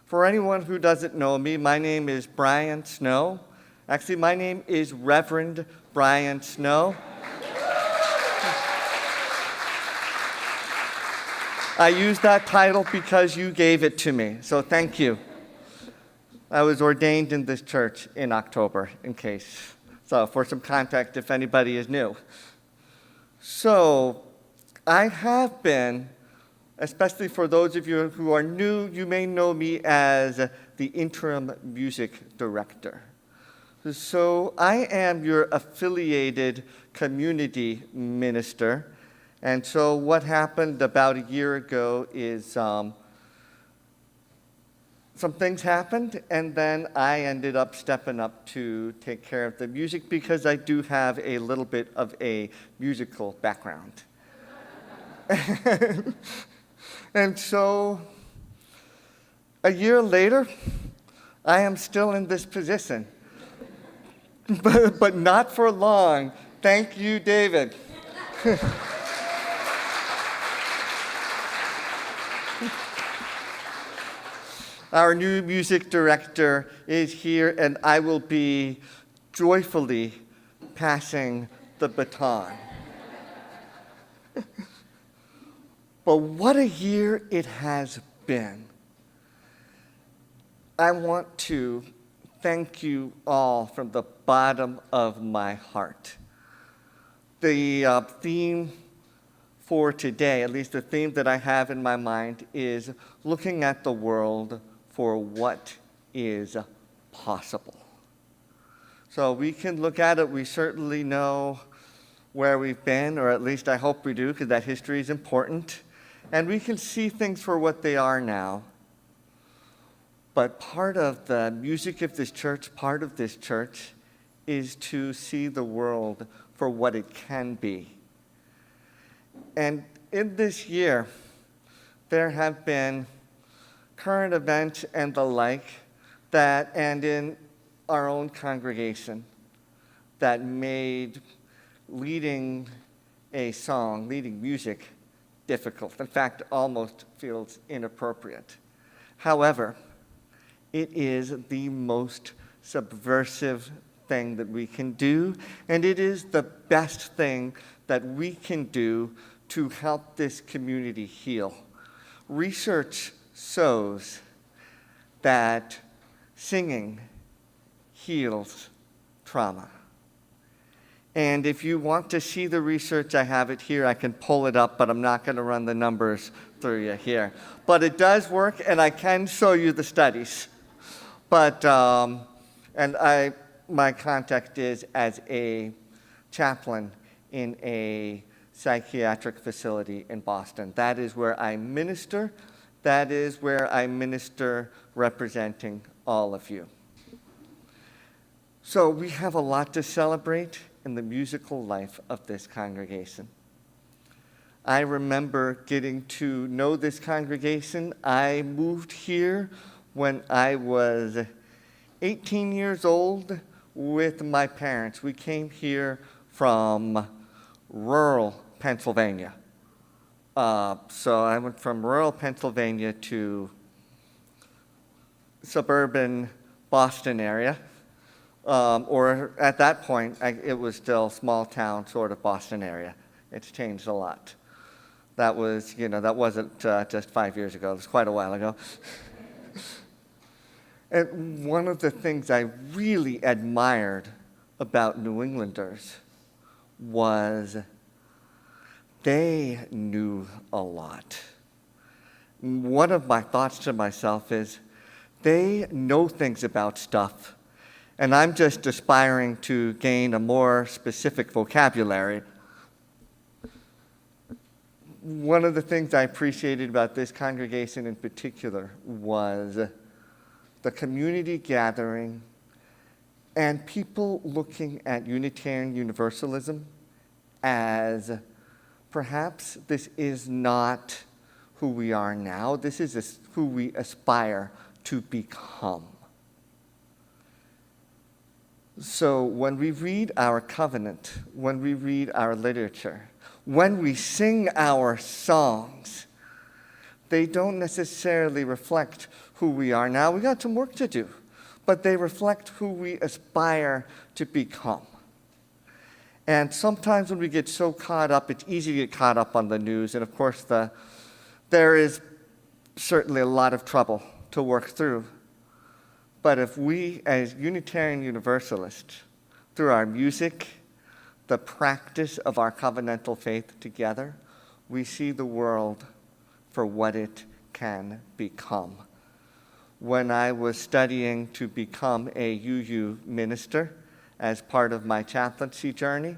For anyone who doesn't know me, my name is Brian Snow. Actually, my name is Reverend Brian Snow. I use that title because you gave it to me, so thank you. I was ordained in this church in October, in case. So for some context, if anybody is new. So I have been, especially for those of you who are new, you may know me as the interim music director. So I am your affiliated community minister. And so what happened about a year ago is some things happened, and then I ended up stepping up to take care of the music because I do have a little bit of a musical background. And so a year later, I am still in this position, but not for long. Thank you, David. Our new music director is here, and I will be joyfully passing the baton. But what a year it has been. I want to thank you all from the bottom of my heart. The theme for today, at least the theme that I have in my mind, is looking at the world for what is possible. So we can look at it. We certainly know where we've been, or at least I hope we do, because that history is important. And we can see things for what they are now. But part of the music of this church, part of this church, is to see the world for what it can be. And in this year, there have been current events and the like that, and in our own congregation, that made leading a song, leading music, difficult. In fact, almost feels inappropriate. However, it is the most subversive thing that we can do, and it is the best thing that we can do to help this community heal. Research shows that singing heals trauma. And if you want to see the research, I have it here. I can pull it up, but I'm not going to run the numbers through you here. But it does work, and I can show you the studies. But, my contact is as a chaplain in a psychiatric facility in Boston. That is where I minister. That is where I minister representing all of you. So we have a lot to celebrate in the musical life of this congregation. I remember getting to know this congregation. I moved here when I was 18 years old with my parents. We came here from rural Pennsylvania. So I went from rural Pennsylvania to suburban Boston area. Or at that point, it was still small town sort of Boston area. It's changed a lot. That wasn't just 5 years ago. It was quite a while ago. And one of the things I really admired about New Englanders was they knew a lot. One of my thoughts to myself is, they know things about stuff, and I'm just aspiring to gain a more specific vocabulary. One of the things I appreciated about this congregation in particular was the community gathering and people looking at Unitarian Universalism as perhaps this is not who we are now. This is who we aspire to become. So when we read our covenant, when we read our literature, when we sing our songs, They don't necessarily reflect who we are now. We got some work to do, but they reflect who we aspire to become. And sometimes when we get so caught up, it's easy to get caught up on the news. And of course, there is certainly a lot of trouble to work through. But if we, as Unitarian Universalists, through our music, the practice of our covenantal faith together, we see the world for what it can become. When I was studying to become a UU minister as part of my chaplaincy journey,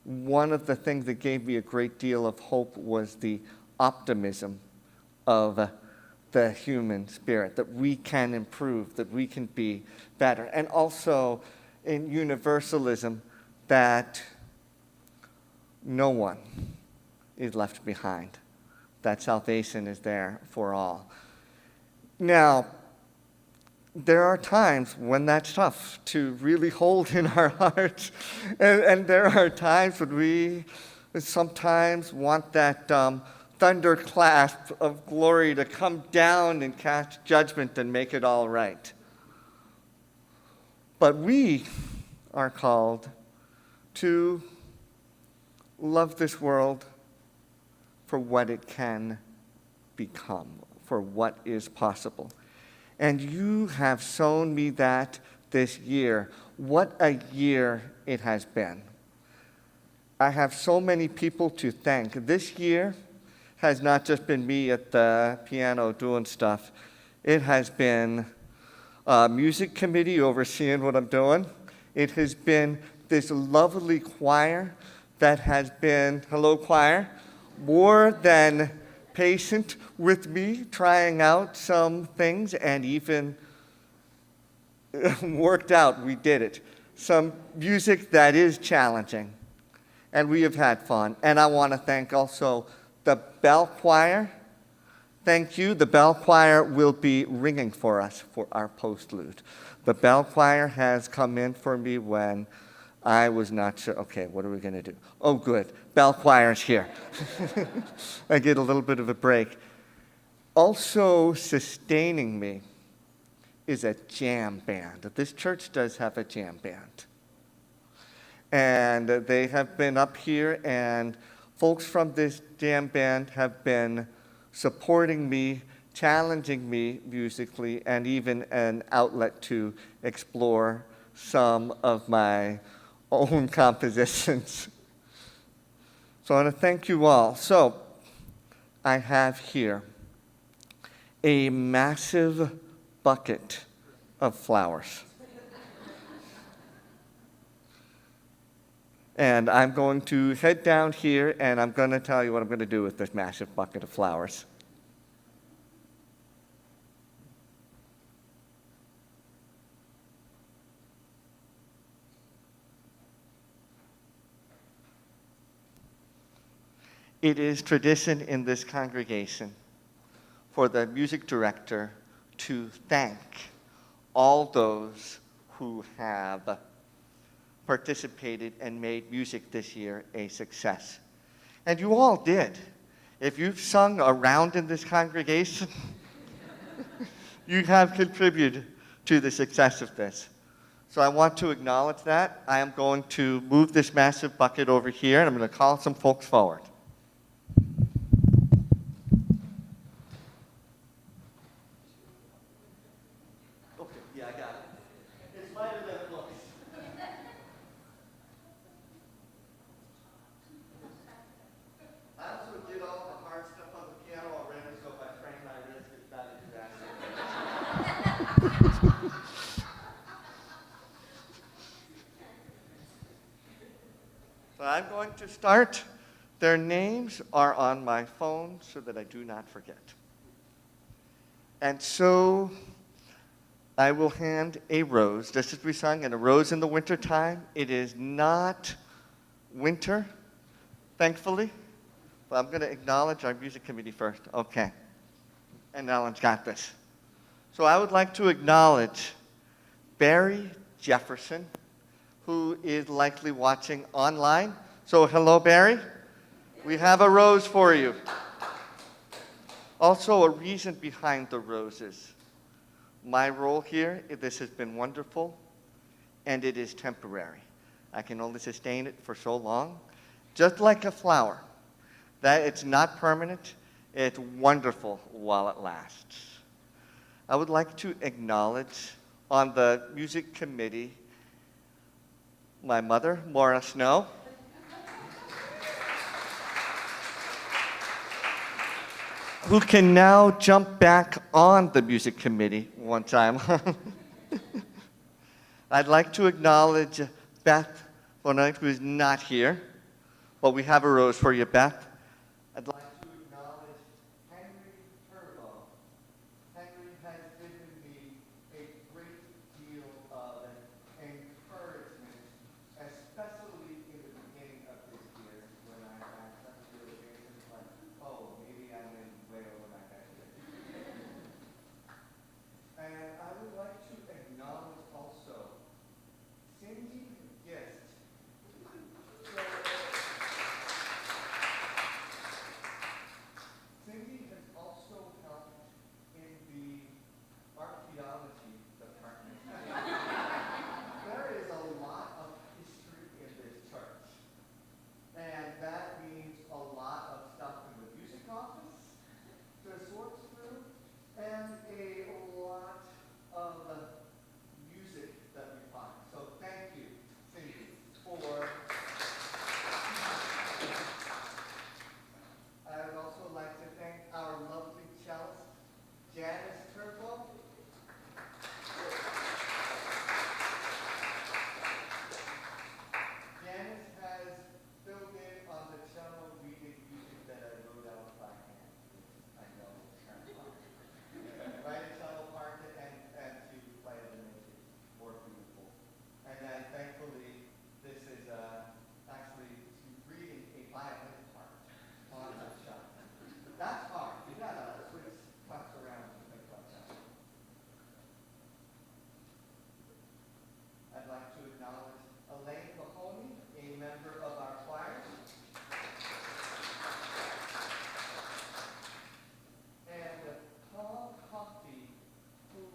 one of the things that gave me a great deal of hope was the optimism of the human spirit, that we can improve, that we can be better. And also in universalism, that no one is left behind, that salvation is there for all. Now, there are times when that's tough to really hold in our hearts, and there are times when we sometimes want that thunderclap of glory to come down and cast judgment and make it all right. But we are called to love this world for what it can become, for what is possible. And you have shown me that this year. What a year it has been. I have so many people to thank. This year has not just been me at the piano doing stuff. It has been a music committee overseeing what I'm doing. It has been this lovely choir that has been, hello choir, more than patient with me, trying out some things, and even worked out, we did it. Some music that is challenging, and we have had fun. And I want to thank also the bell choir. Thank you. The bell choir will be ringing for us for our postlude. The bell choir has come in for me when I was not sure, okay, what are we going to do? Oh, good. Bell choir's here. I get a little bit of a break. Also sustaining me is a jam band. This church does have a jam band. And they have been up here, and folks from this jam band have been supporting me, challenging me musically, and even an outlet to explore some of my own compositions. So I want to thank you all. So I have here a massive bucket of flowers. And I'm going to head down here, and I'm going to tell you what I'm going to do with this massive bucket of flowers. It is tradition in this congregation for the music director to thank all those who have participated and made music this year a success. And you all did. If you've sung around in this congregation, you have contributed to the success of this. So I want to acknowledge that. I am going to move this massive bucket over here, and I'm going to call some folks forward. So I'm going to start. Their names are on my phone so that I do not forget. And so I will hand a rose, just as we sung, and a rose in the wintertime. It is not winter, thankfully, but I'm going to acknowledge our music committee first. Okay. And Alan's got this. So I would like to acknowledge Barry Jefferson, who is likely watching online. So hello, Barry. We have a rose for you. Also, a reason behind the roses. My role here, this has been wonderful, and it is temporary. I can only sustain it for so long, just like a flower. That it's not permanent, it's wonderful while it lasts. I would like to acknowledge on the music committee my mother, Maura Snow, who can now jump back on the music committee one time. I'd like to acknowledge Beth Bonite, who is not here, but we have a rose for you, Beth. I'd like to acknowledge Henry Turbo. Henry has given me a great deal of encouragement, especially in the beginning of this year when I had such realizations like, oh, maybe I'm in Wales when I had it. And I would like to acknowledge also Cindy Gist. Cindy has also helped in the archaeology department. There is a lot of history in this church, and that means a lot of stuff in the music office to sort through, and a lot of music that we find. So thank you, Cindy, for. I would also like to thank our lovely cellist, Janice Turbo. Janice has filled in on the cello reading music that I wrote out by hand. I know it's kind of hard. Write a cello part and to play it and make it more beautiful. And then thankfully, this is actually reading a violin part on the cello. That's hard. You gotta switch cuts around and things like that. I'd like to acknowledge Elaine Mahoney, a member of our choir. And Paul Coffey, who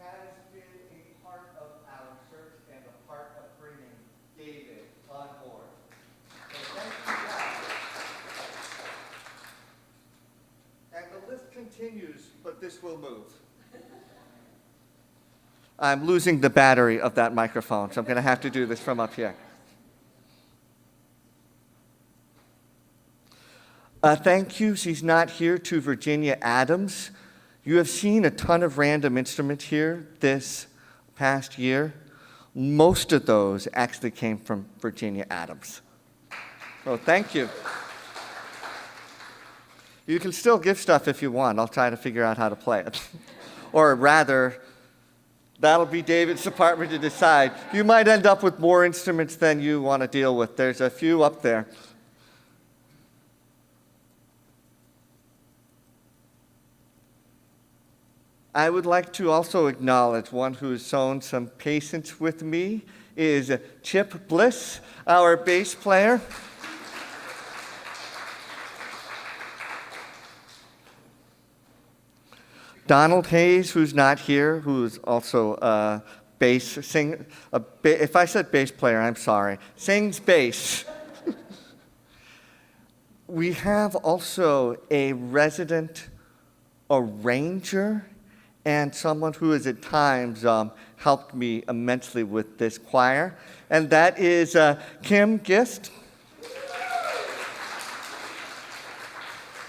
has been a part of our church and a part of bringing David on board. So thank you guys. And the list continues, but this will move. I'm losing the battery of that microphone, so I'm going to have to do this from up here. Thank you, she's not here, to Virginia Adams. You have seen a ton of random instruments here this past year. Most of those actually came from Virginia Adams. So thank you. You can still give stuff if you want. I'll try to figure out how to play it. Or rather, that'll be David's department to decide. You might end up with more instruments than you want to deal with. There's a few up there. I would like to also acknowledge one who has shown some patience with me is Chip Bliss, our bass player. Donald Hayes, who's not here, who's also a bass singer. If I said bass player, I'm sorry. Sings bass. We have also a resident arranger and someone who has at times helped me immensely with this choir, and that is Kim Gist.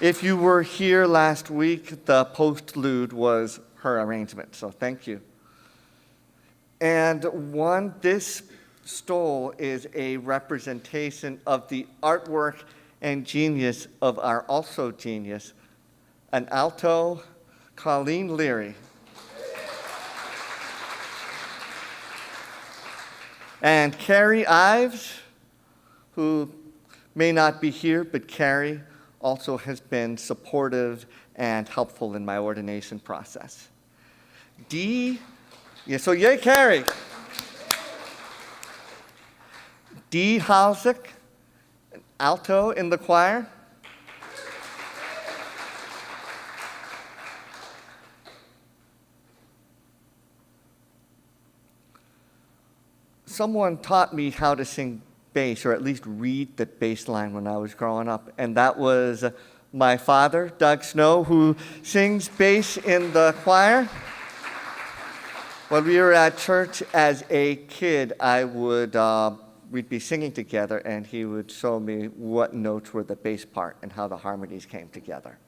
If you were here last week, the postlude was her arrangement, so thank you. And this stole is a representation of the artwork and genius of our also genius, an alto, Colleen Leary. And Carrie Ives, who may not be here, but Carrie also has been supportive and helpful in my ordination process. Yay, Carrie. Dee Halsick, an alto in the choir. someone taught me how to sing bass, or at least read the bass line when I was growing up, and that was my father, Doug Snow, who sings bass in the choir. When we were at church as a kid, we'd be singing together, and he would show me what notes were the bass part and how the harmonies came together.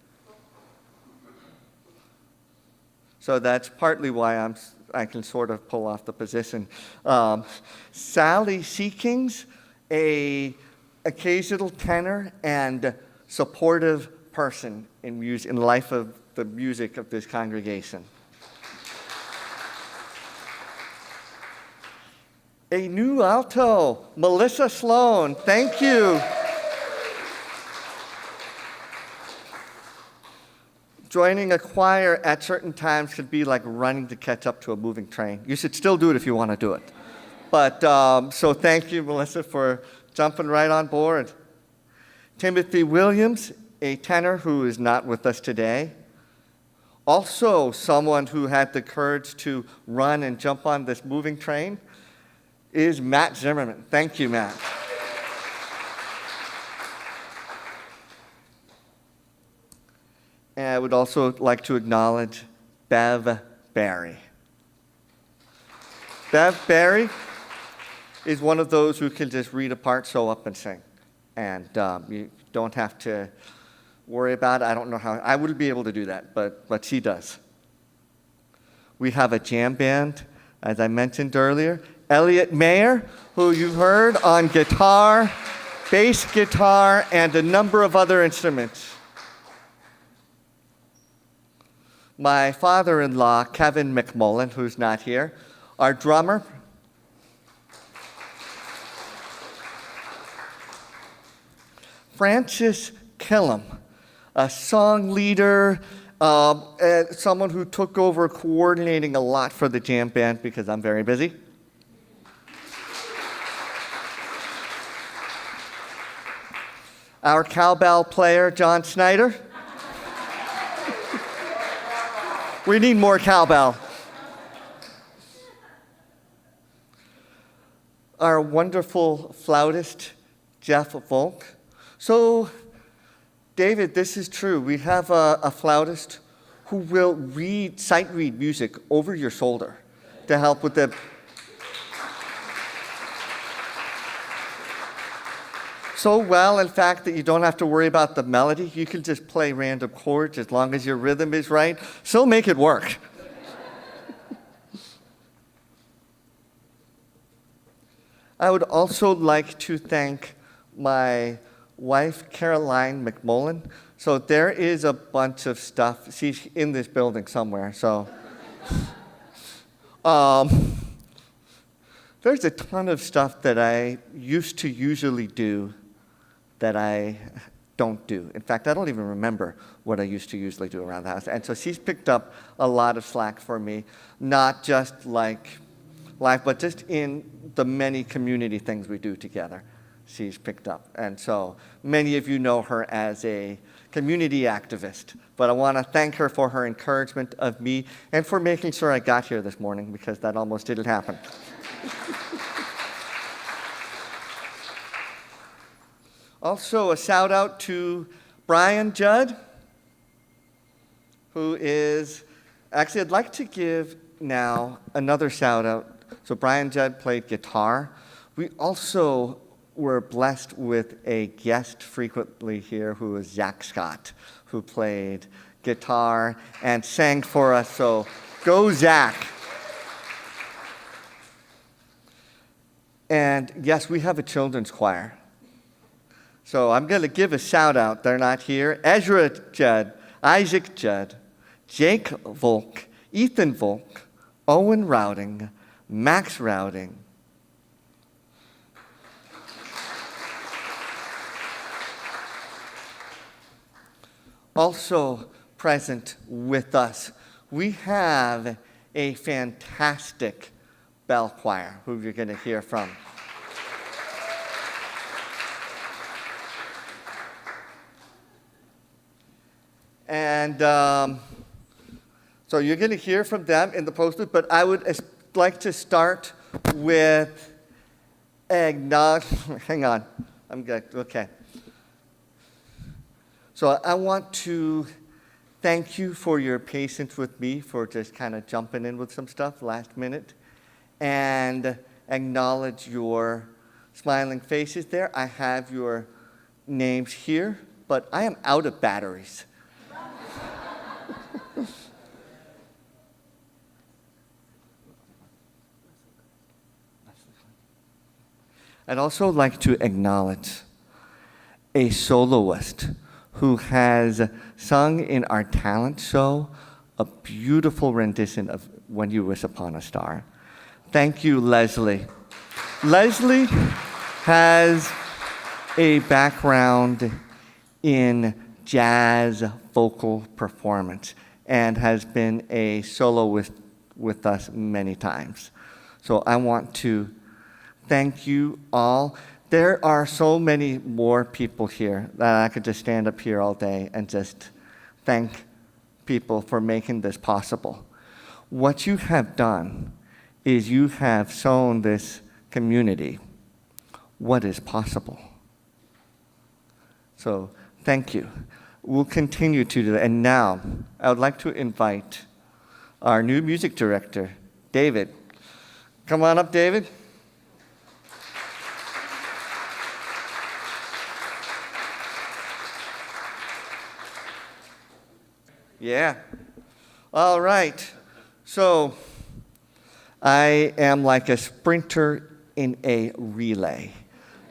So that's partly why I can sort of pull off the position. Sally Seekings, a occasional tenor and supportive person in life of the music of this congregation. A new alto, Melissa Sloan. Thank you. Joining a choir at certain times could be like running to catch up to a moving train. You should still do it if you want to do it. But so thank you, Melissa, for jumping right on board. Timothy Williams, a tenor who is not with us today. Also someone who had the courage to run and jump on this moving train is Matt Zimmerman. Thank you, Matt. And I would also like to acknowledge Bev Barry. Bev Barry is one of those who can just read a part, show up, and sing. And you don't have to worry about it. I don't know how. I wouldn't be able to do that, but she does. We have a jam band, as I mentioned earlier. Elliot Mayer, who you've heard on guitar, bass guitar, and a number of other instruments. My father-in-law, Kevin McMullen, who's not here, our drummer. Francis Killam, a song leader, someone who took over coordinating a lot for the jam band because I'm very busy. Our cowbell player, John Snyder. We need more cowbell. Our wonderful flautist, Jeff Volk. So, David, this is true. We have a flautist who will sight read music over your shoulder to help with the... So well, in fact, that you don't have to worry about the melody. You can just play random chords as long as your rhythm is right. So make it work. I would also like to thank my wife, Caroline McMullen. So there is a bunch of stuff. She's in this building somewhere, so. There's a ton of stuff that I used to usually do that I don't do. In fact, I don't even remember what I used to usually do around the house. And so she's picked up a lot of slack for me, not just like life, but just in the many community things we do together. She's picked up. And so many of you know her as a community activist, but I want to thank her for her encouragement of me and for making sure I got here this morning, because that almost didn't happen. Also, a shout out to Brian Judd, who is, actually I'd like to give now another shout out. So Brian Judd played guitar. We also were blessed with a guest frequently here who is Zach Scott, who played guitar and sang for us. So go Zach. And yes, we have a children's choir. So I'm going to give a shout out. They're not here. Ezra Judd, Isaac Judd, Jake Volk, Ethan Volk, Owen Routing, Max Routing. Also present with us, we have a fantastic bell choir who you're going to hear from. And so you're going to hear from them in the poster, but I would like to start with acknowledge, hang on, I'm good, okay. So I want to thank you for your patience with me for just kind of jumping in with some stuff last minute, and acknowledge your smiling faces there. I have your names here, but I am out of batteries. I'd also like to acknowledge a soloist who has sung in our talent show a beautiful rendition of When You Wish Upon a Star. Thank you, Leslie. Leslie has a background in jazz vocal performance and has been a soloist with us many times. So I want to thank you all. There are so many more people here that I could just stand up here all day and just thank people for making this possible. What you have done is you have shown this community what is possible. So thank you. We'll continue to do that. And now I would like to invite our new music director, David. Come on up, David. Yeah. All right. So I am like a sprinter in a relay.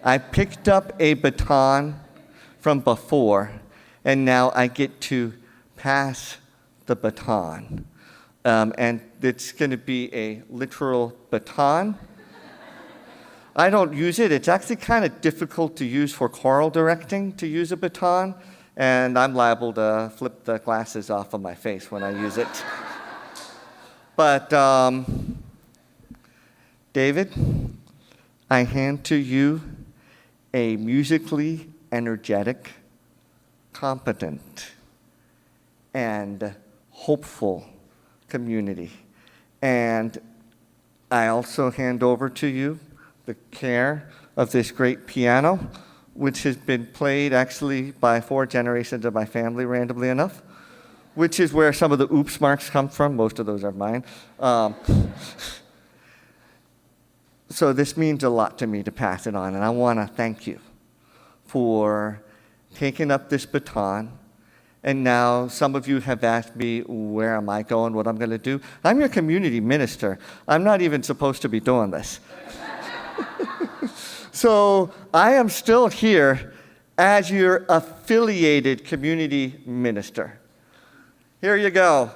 I picked up a baton from before, and now I get to pass the baton. And it's going to be a literal baton. I don't use it. It's actually kind of difficult to use for choral directing, to use a baton. And I'm liable to flip the glasses off of my face when I use it. But, David, I hand to you a musically energetic, competent, and hopeful community. And I also hand over to you the care of this great piano, which has been played actually by 4 generations of my family, randomly enough, which is where some of the oops marks come from. Most of those are mine. So this means a lot to me to pass it on, and I want to thank you for taking up this baton. And now some of you have asked me, where am I going, what I'm going to do? I'm your community minister. I'm not even supposed to be doing this. So I am still here as your affiliated community minister. Here you go.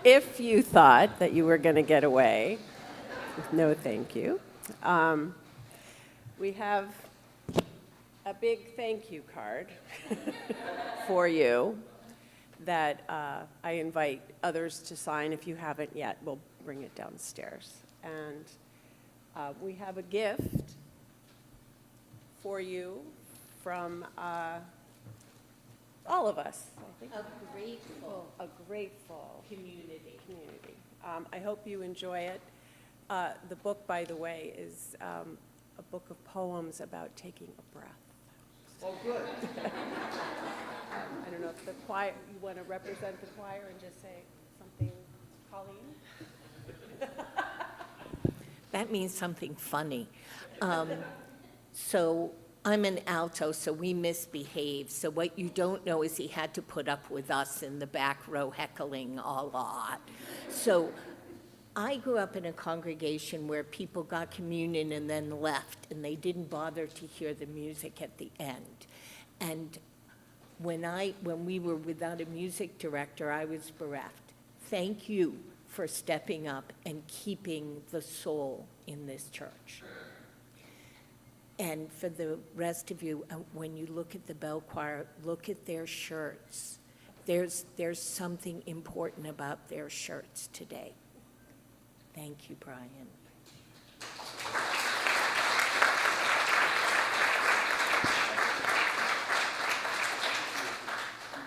If you thought that you were going to get away, no thank you. We have a big thank you card for you that I invite others to sign. If you haven't yet, we'll bring it downstairs. And we have a gift for you from all of us, I think. A grateful community. I hope you enjoy it. The book, by the way, is a book of poems about taking a breath. Oh, good. I don't know if the choir, you want to represent the choir and just say something, Colleen? That means something funny. So I'm an alto, so we misbehave. So what you don't know is he had to put up with us in the back row heckling a lot. So I grew up in a congregation where people got communion and then left, and they didn't bother to hear the music at the end. And when we were without a music director, I was bereft. Thank you for stepping up and keeping the soul in this church. And for the rest of you, when you look at the bell choir, look at their shirts. There's something important about their shirts today. Thank you, Brian.